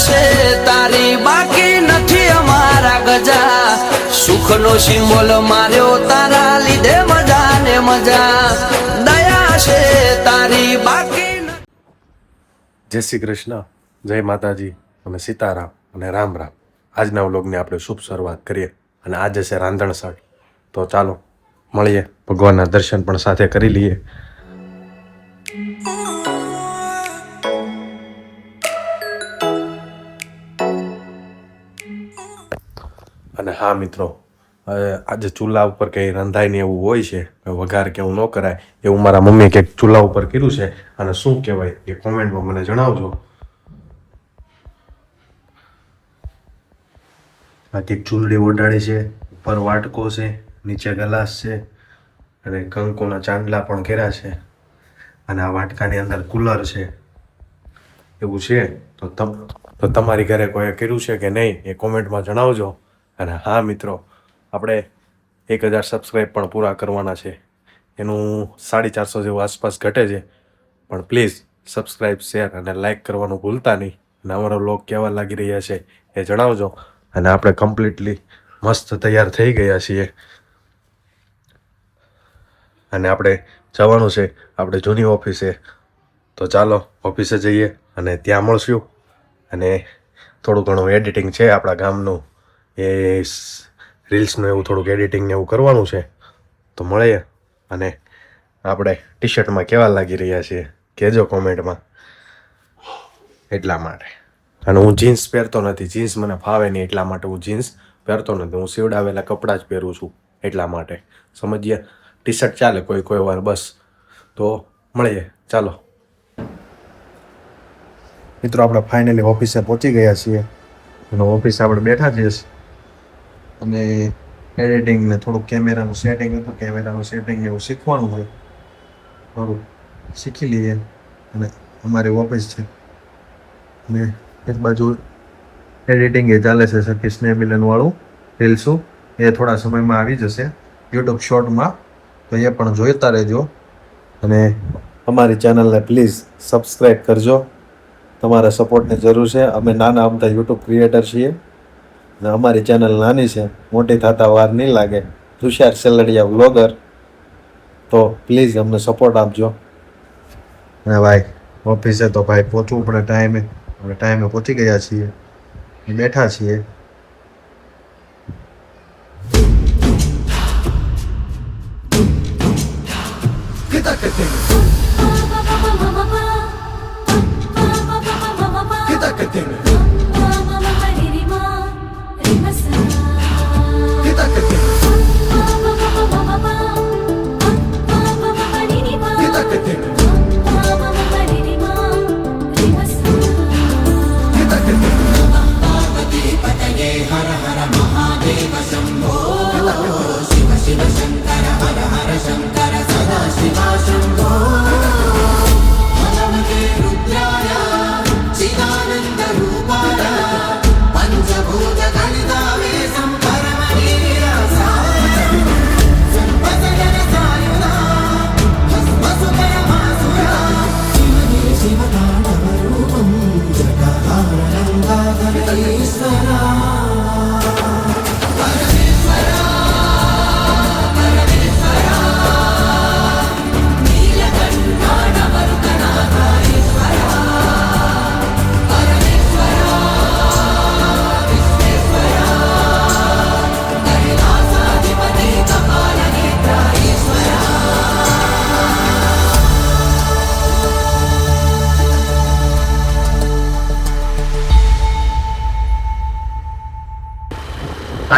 છે તારી બાકી નથી અમારા ગજા સુખનો સિમ્બોલ માર્યો તારા લીધે મજા ને મજા દયા છે તારી બાકી જય શ્રી કૃષ્ણ, જય માતાજી અને સીતારામ અને રામ રામ. આજના વ્લોગની આપણે શુભ શરૂઆત કરીએ અને આજે છે રાંધણસઠ. તો ચાલો મળીએ, ભગવાનના દર્શન પણ સાથે કરી લઈએ. અને હા મિત્રો, આજે ચૂલા ઉપર કંઈ રંધાય ને એવું હોય છે, વઘાર કે એવું ન કરાય એવું મારા મમ્મીએ કંઈક ચૂલા ઉપર કર્યું છે. અને શું કહેવાય એ કોમેન્ટમાં મને જણાવજો. આ કંઈક ચૂંદડી ઓઢાડી છે, ઉપર વાટકો છે, નીચે ગ્લાસ છે અને કંકુના ચાંદલા પણ કર્યા છે. અને આ વાટકાની અંદર કુલર છે. એવું છે તો તમારી ઘરે કોઈ કર્યું છે કે નહીં એ કોમેન્ટમાં જણાવજો. અને હા મિત્રો, આપણે 1000 સબસ્ક્રાઈબ પણ પૂરા કરવાના છે. એનું 450 જેવું આસપાસ ઘટે છે, પણ પ્લીઝ સબસ્ક્રાઈબ, શેર અને લાઈક કરવાનું ભૂલતા નહીં. અને અમારો વ્લોગ કેવા લાગી રહ્યા છે એ જણાવજો. અને આપણે કમ્પ્લીટલી મસ્ત તૈયાર થઈ ગયા છીએ અને આપણે જવાનું છે આપણે જૂની ઓફિસે. તો ચાલો ઓફિસે જઈએ અને ત્યાં મળશું. અને થોડું ઘણું એડિટિંગ છે આપણા ગામનું, એ રીલ્સનું એવું થોડુંક એડિટિંગ ને એવું કરવાનું છે. તો મળીએ. અને આપણે ટી શર્ટમાં કેવા લાગી રહ્યા છીએ કહેજો કોમેન્ટમાં. એટલા માટે. અને હું જીન્સ પહેરતો નથી, જીન્સ મને ફાવે નહીં, એટલા માટે હું જીન્સ પહેરતો નથી. હું સીવડાવેલા કપડાં જ પહેરું છું એટલા માટે, સમજીએ. ટી શર્ટ ચાલે કોઈ કોઈ વાર, બસ. તો મળીએ, ચાલો મિત્રો. આપણે ફાઇનલી ઓફિસે પહોંચી ગયા છીએ અને ઓફિસે આપણે બેઠા છીએ અને એડિટિંગ ને થોડુંક કેમેરાનું સેટિંગ હતું, કેમેરાનું સેટિંગ એવું શીખવાનું હોય, થોડું શીખી લઈએ. અને અમારી ઓફિસ છે અને એક બાજુ એડિટિંગ એ ચાલે છે, સખી સ્નેહ મિલનવાળું રીલ્સું. એ થોડા સમયમાં આવી જશે યુટ્યુબ શોર્ટમાં, તો એ પણ જોઈતા રહેજો. અને અમારી ચેનલને પ્લીઝ સબસ્ક્રાઈબ કરજો. તમારા સપોર્ટની જરૂર છે. અમે નાના અમથા યુટ્યુબ ક્રિએટર છીએ અને અમારી ચેનલ નાની છે, મોટી થતા વાર નહીં લાગે. તુષાર સેલડિયા વ્લોગર. તો પ્લીઝ અમને સપોર્ટ આપજો. અને ભાઈ ઓફિસે તો ભાઈ પહોંચવું પડે ટાઈમે. આપણે ટાઈમે પહોંચી ગયા છીએ, બેઠા છીએ.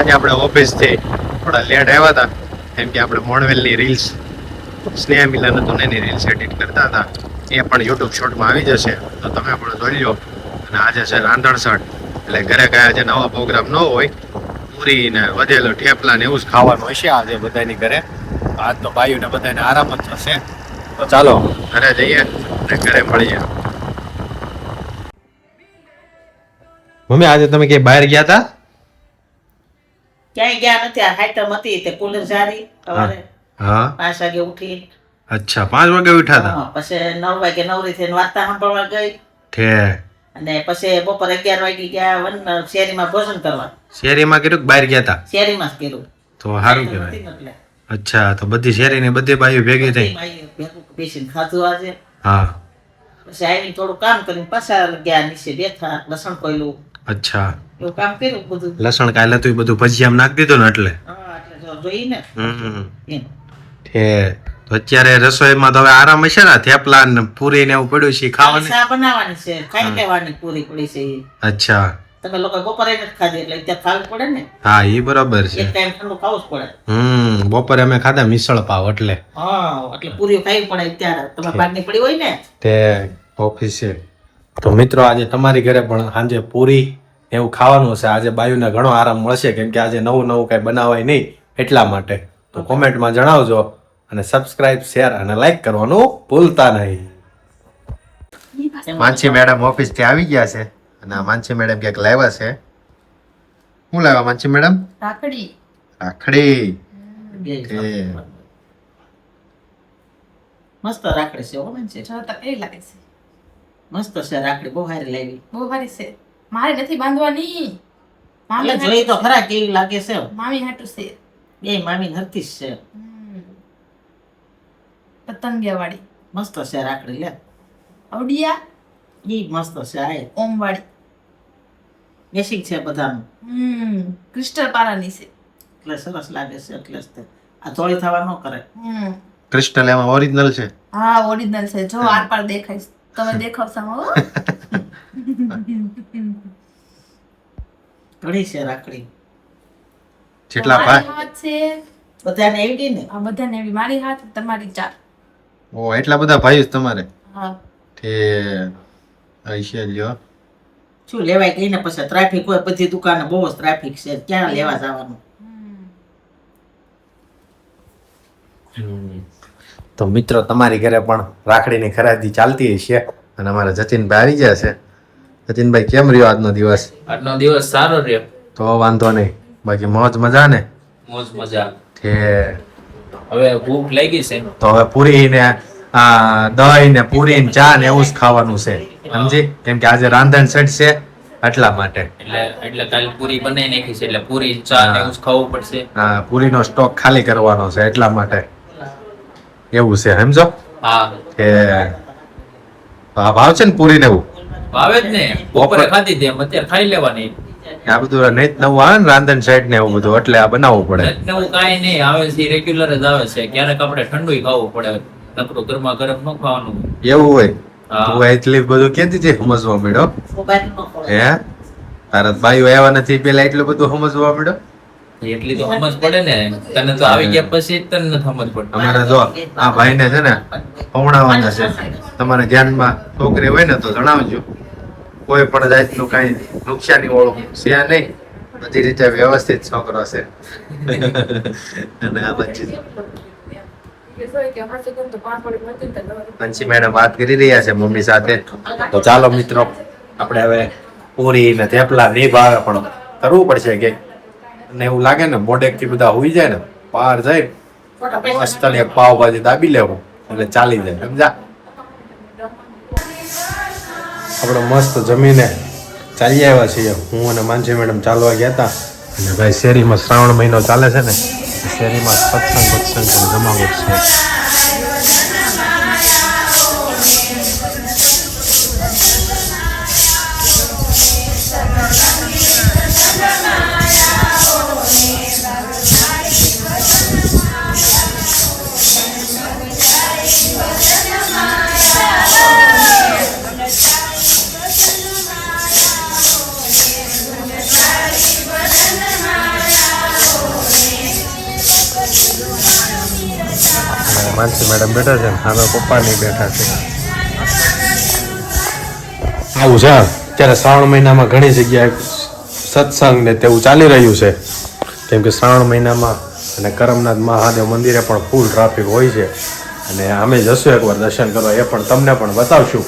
આજે આપણે ઓફિસથી થોડા લેટ આવ્યા હતા, કેમ કે આપણે મોણવેલની રીલ્સ, સ્નેહ મિલન હતું ને એની રીલ્સ એડિટ કરતા હતા. એ પણ યુટ્યુબ શોર્ટમાં આવી જશે, તો તમે પણ જોઈ લો. અને આજે છે રાંધણસઠ, એટલે ઘરે કયા જે નવા પ્રોગ્રામ ન હોય, પૂરી ને વધેલો ઠેપલા ને એવું જ ખાવાનું હશે આજે બધાની ઘરે. આજ તો ભાઈઓને બધાને આરામ જ થશે. તો ચાલો ઘરે જઈએ અને ઘરે મળીએ. મમ્મી આજે તમે ક્યાંય બહાર ગયા હતા? ક્યાંય ગયા નથી. આ આઈટમ હતી તે કુલર જારી સવારે હા 5 વાગે ઉઠી. અચ્છા 5 વાગે ઉઠ્યા હતા? પછી 9 વાગે નવરી થઈને વાર્તા સાંભળવા ગઈ. ઠે અને પછી બપોરે 11 વાગે ગયા શેરીમાં ભોજન કરવા. શેરીમાં કર્યું કે બહાર ગયા હતા? શેરીમાં જ કર્યું. તો સારું કહેવાય. એટલે અચ્છા, તો બધી શેરીની બધી બાઈઓ ભેગી થઈ? ભાઈ ભેગું બેસીને ખાધું આજે. હા. પછી આવીને થોડું કામ કરીને પાછા ગયા નીચે બેઠા, લસણ કોયલું અચ્છા, એવું કામ કર્યું બધું. લસણ કાલે હતું એ બધું ભજીયામાં નાખી દીધું ને એટલે? હા, એટલે જો જોઈ ને એમ. છે તો અત્યારે રસોઈમાં તો હવે આરામ હશે ને? થેપલા ને પૂરી ને એવું પડ્યું છે ખાવાનું? ચા બનાવવાની છે, ખાઈ લેવાની પૂરી પડી છે ઈ. અચ્છા, તમે લોકો બપોરે નથી ખાધી એટલે અત્યારે ખાવું પડે ને. હા એ બરાબર છે. એક ટાઈમ ઠંડુ ખાવું જ પડે. બપોરે અમે ખાધા મિસળ પાવ એટલે. હા, એટલે પૂરી ખાવી પડે અત્યારે. તમે બહારની પડી હોય ને તે ઓફિસે. તો મિત્રો આજે તમારી ઘરે પણ સાંજે પૂરી એવું ખાવાનું હશે. આજે બાયુને ઘણો આરામ મળશે કેમ કે આજે નવું નવું કઈ બનાવાય નહીં એટલા માટે. તો કોમેન્ટમાં જણાવજો અને સબસ્ક્રાઇબ, શેર અને લાઈક કરવાનું ભૂલતા નહીં. માનસી મેડમ ઓફિસ થી આવી ગયા છે અને આ માનસી મેડમ ક્યાંક લાવ્યા છે. શું લાવ્યા માનસી મેડમ? રાખડી. રાખડી. બે મસ્ત રાખડી છે હો બેન છે. જો તો કેવી લાગે છે? મસ્ત છે રાખડી, બહુ સારી લાવી. બહુ સારી છે. મારે નથી બાંધવાની. મામી એટલે જોઈ તો ખરા કેવી લાગે છે. મામી હાટુ છે. બે મામી હરતી જ છે. પતંગિયા વાળી મસ્ત છે રાખડી લે. અવડિયા ઈ મસ્ત છે. આ ઓમ વાળી મેસિંગ છે બધાનું. ક્રિસ્ટલ પારાની છે. એટલે સરસ લાગે છે. એટલે જ તે આ થોડી થવા ન કરે. ક્રિસ્ટલ એમાં ઓરિજિનલ છે? હા, ઓરિજિનલ છે. જો આર પાર દેખાય છે. તમે દેખાવશો હો. ઘણી છે રાખડી. જેટલા મારી ભાઈ હાથ છે. બધાને એવી ગઈ ને. આ બધાને એવી. મારી હાથ, તમારી 4. ઓ એટલા બધા ભાઈ તમારે? હા. તે આઈશે લ્યો. શું લેવાય ગઈ ને પછી ટ્રાફિક હોય, બધી દુકાને બહુ જ ટ્રાફિક છે. ક્યાં લેવા જવાનું? તો મિત્રો તમારી ઘરે પણ રાખડીની ખરીદી ચાલતી હશે અને અમારા જતીનભાઈ આવી ગયા છે. જતીનભાઈ કેમ રહ્યો આજનો દિવસ? આજનો દિવસ સારો રહ્યો. તો વાંધો નહીં, બાકી મોજ મજા ને? મોજ મજા. તે હવે ભૂખ લાગી છે. તો હવે પૂરી ને આ દહીં ને પૂરી ને ચા ને એવું જ ખાવાનું છે, સમજી? કેમ કે આજે રાંધણ સેટ છે એટલા માટે. એટલે કાલે પૂરી બનાવી નાખી છે એટલે પૂરી ચા ને એવું જ ખાવું પડશે. હા, પૂરીનો સ્ટોક ખાલી કરવાનો છે એટલા માટે એવું છે, સમજો? હા, કે આ ભાવ છે ને પૂરી ને એવું ભાવે જ ને. બપોરે ખાધી તેમ અત્યારે ખાઈ લેવાની. આ બધું નહીં નવું આવે ને રાંધણ સેટ ને એવું બધું એટલે આ બનાવવું પડે. નવું કાંઈ નહીં આવે છે, રેગ્યુલર જ આવે છે. ક્યારેક આપણે ઠંડુ ખાવું પડે, નકરું ગરમા ગરમ ન ખાવાનું. એવું હોય? હા. તું એટલી બધું કેતી હતી સમજવા મળ્યો? મોબાઈલ ન ખોલે. હે તારા બાઈઓ આવ્યા નથી પેલા એટલું બધું સમજવા મળ્યો? એટલી તો સમજ પડે ને. તને તો આવી ગયા પછી જ તને નથી સમજ પડતી. અમારે જો આ ભાઈને છે ને પવડાવવાના છે. તમારે ધ્યાનમાં છોકરી હોય ને તો જણાવજો. કોઈ પણ જાતનું કઈ નુકસાની વાળું છે નહીં, બધી રીતે વ્યવસ્થિત છોકરો છે. અને આ બચ્ચી પંચી મેડમ વાત કરી રહ્યા છે મમ્મી સાથે. તો ચાલો મિત્રો આપણે હવે પૂરી ને થેપલા નહીં ભાવે પણ કરવું પડશે કે ને એવું લાગે ને મોઢેક થી બધા હોઈ જાય ને બહાર જાય મસ્ત એક પાવભાજી દાબી લેવું એટલે ચાલી જાય, સમજા? આપણે મસ્ત જમીને ચાલી આવ્યા છીએ. હું અને માનસી મેડમ ચાલવા ગયા હતા અને ભાઈ શેરીમાં શ્રાવણ મહિનો ચાલે છે ને, શેરીમાં સત્સંગ જમાવટ છે. માનસી મેડમ બેઠા છે ને સામે પપ્પા નહીં બેઠા છે. આવું છે અત્યારે શ્રાવણ મહિનામાં ઘણી જગ્યાએ સત્સંગ ને તેવું ચાલી રહ્યું છે કેમ કે શ્રાવણ મહિનામાં અને કરમનાથ મહાદેવ મંદિરે પણ ફૂલ ટ્રાફિક હોય છે અને અમે જશું એકવાર દર્શન કરવા, એ પણ તમને પણ બતાવશું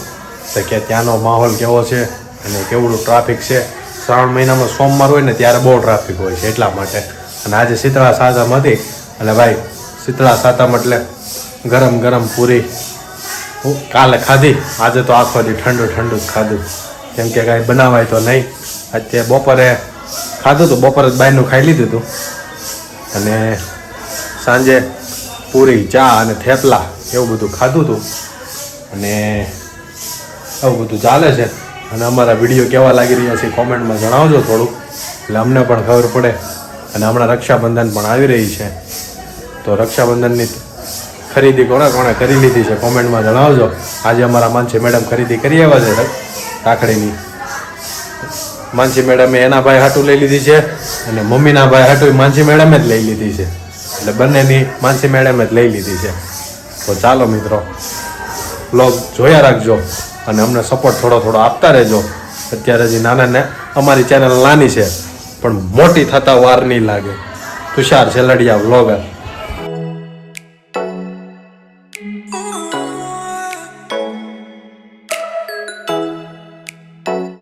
કે ત્યાંનો માહોલ કેવો છે અને કેવડું ટ્રાફિક છે. શ્રાવણ મહિનામાં સોમવાર હોય ને ત્યારે બહુ ટ્રાફિક હોય છે એટલા માટે. અને આજે શીતળા સાતમ હતી અને ભાઈ શીતળા સાતમ એટલે ગરમ ગરમ પૂરી કાલે ખાધી, આજે તો આખો દી ઠંડુ ઠંડુ જ ખાધું. કેમ કે કાંઈ બનાવાય તો નહીં. અત્યારે બપોરે ખાધું હતું, બપોરે જ બહારનું ખાઈ લીધું હતું અને સાંજે પૂરી ચા અને થેપલા એવું બધું ખાધું હતું અને આવું બધું ચાલે છે. અને અમારા વિડીયો કેવા લાગી રહ્યા છે કોમેન્ટમાં જણાવજો થોડુંક, એટલે અમને પણ ખબર પડે. અને હમણાં રક્ષાબંધન પણ આવી રહી છે, તો રક્ષાબંધનની ખરીદી કોણે કોણે કરી લીધી છે કોમેન્ટમાં જણાવજો. આજે અમારા માનસી મેડમ ખરીદી કરી આવ્યા છે રાખડીની. માનસી મેડમે એના ભાઈ હાટું લઈ લીધી છે અને મમ્મીના ભાઈ હાટું માનસી મેડમે જ લઈ લીધી છે, એટલે બંનેની માનસી મેડમે જ લઈ લીધી છે. તો ચાલો મિત્રો, બ્લોગ જોયા રાખજો અને અમને સપોર્ટ થોડો થોડો આપતા રહેજો. અત્યારે હજી નાના અમારી ચેનલ નાની છે પણ મોટી થતા વાર નહીં લાગે. તુષાર છેલડિયા વ્લોગર.